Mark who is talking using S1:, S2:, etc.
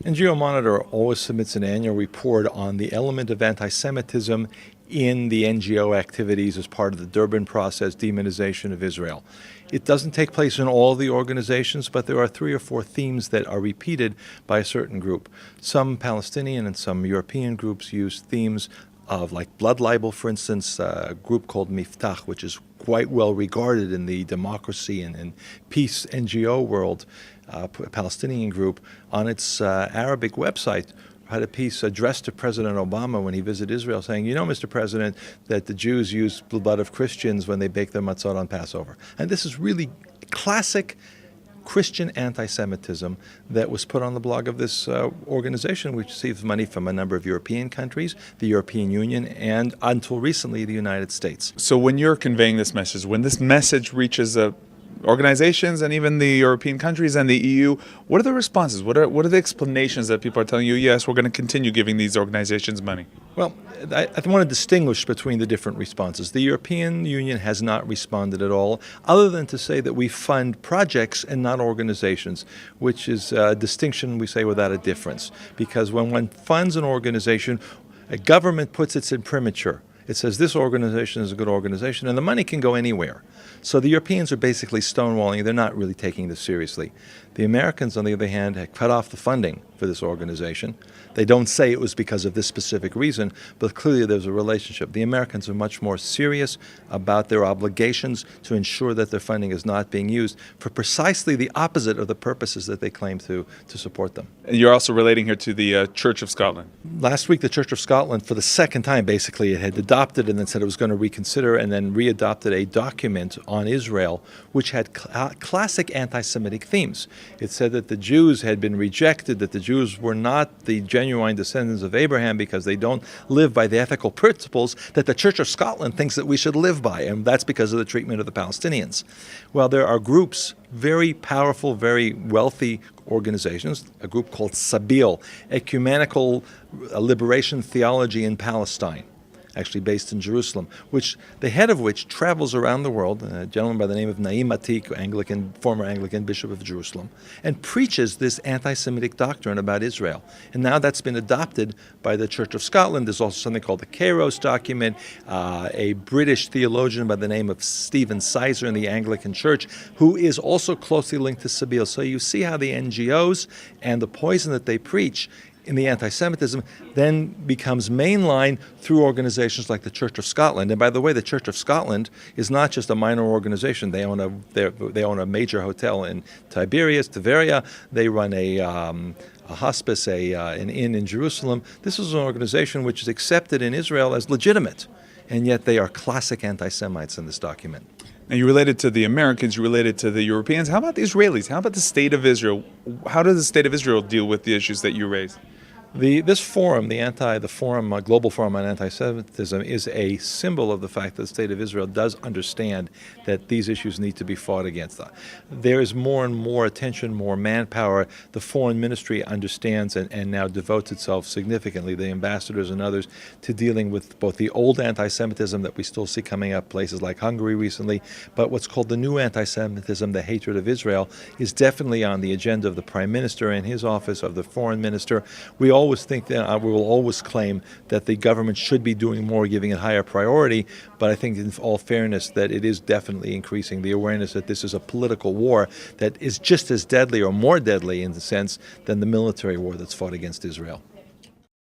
S1: NGO Monitor always submits an annual report on the element of anti-Semitism in the NGO activities as part of the Durban process, demonization of Israel. It doesn't take place in all the organizations, but there are 3 or 4 themes that are repeated by a certain group. Some Palestinian and some European groups use themes of, like, blood libel, for instance, a group called Miftach, which is quite well regarded in the democracy and peace NGO world, a Palestinian group, on its Arabic website had a piece addressed to President Obama when he visited Israel saying, you know, Mr. President, that the Jews use the blood of Christians when they bake their matzot on Passover. And this is really classic Christian anti-Semitism that was put on the blog of this organization, which receives money from a number of European countries, the European Union, and until recently, the United States.
S2: So when you're conveying this message, when this message reaches organizations and even the European countries and the EU, what are the responses? What are the explanations that people are telling you, yes, we're going to continue giving these organizations money?
S1: Well, I want to distinguish between the different responses. The European Union has not responded at all, other than to say that we fund projects and not organizations, which is a distinction, we say, without a difference. Because when one funds an organization, a government puts its imprimatur. It says this organization is a good organization, and the money can go anywhere. So the Europeans are basically stonewalling. They're not really taking this seriously. The Americans, on the other hand, had cut off the funding for this organization. They don't say it was because of this specific reason, but clearly there's a relationship. The Americans are much more serious about their obligations to ensure that their funding is not being used for precisely the opposite of the purposes that they claim to support them.
S2: And you're also relating here to the Church of Scotland.
S1: Last week, the Church of Scotland, for the second time, basically, it had adopted and then said it was going to reconsider and then readopted a document on Israel, which had classic anti-Semitic themes. It said that the Jews had been rejected, that the Jews were not the genuine descendants of Abraham because they don't live by the ethical principles that the Church of Scotland thinks that we should live by, and that's because of the treatment of the Palestinians. Well, there are groups, very powerful, very wealthy organizations, a group called Sabil, Ecumenical Liberation Theology in Palestine, actually based in Jerusalem, the head of which travels around the world, a gentleman by the name of Naim Atik, former Anglican Bishop of Jerusalem, and preaches this anti-Semitic doctrine about Israel. And now that's been adopted by the Church of Scotland. There's also something called the Kairos document, a British theologian by the name of Stephen Sizer in the Anglican Church, who is also closely linked to Sabil. So you see how the NGOs and the poison that they preach in the anti-Semitism then becomes mainline through organizations like the Church of Scotland. And by the way, the Church of Scotland is not just a minor organization. They own a major hotel in Tiberias, Tiberia. They run a hospice, an inn in Jerusalem. This is an organization which is accepted in Israel as legitimate, and yet they are classic anti-Semites in this document.
S2: And you related to the Americans, you related to the Europeans. How about the Israelis? How about the State of Israel? How does the State of Israel deal with the issues that you raised?
S1: This forum, Global Forum on Anti-Semitism, is a symbol of the fact that the State of Israel does understand that these issues need to be fought against. There is more and more attention, more manpower. The foreign ministry understands and now devotes itself significantly, the ambassadors and others, to dealing with both the old anti-Semitism that we still see coming up places like Hungary recently, but what's called the new anti-Semitism, the hatred of Israel, is definitely on the agenda of the Prime Minister and his office, of the Foreign Minister. We always think that we will always claim that the government should be doing more, giving it higher priority, but I think in all fairness that it is definitely increasing the awareness that this is a political war that is just as deadly or more deadly in the sense than the military war that's fought against Israel.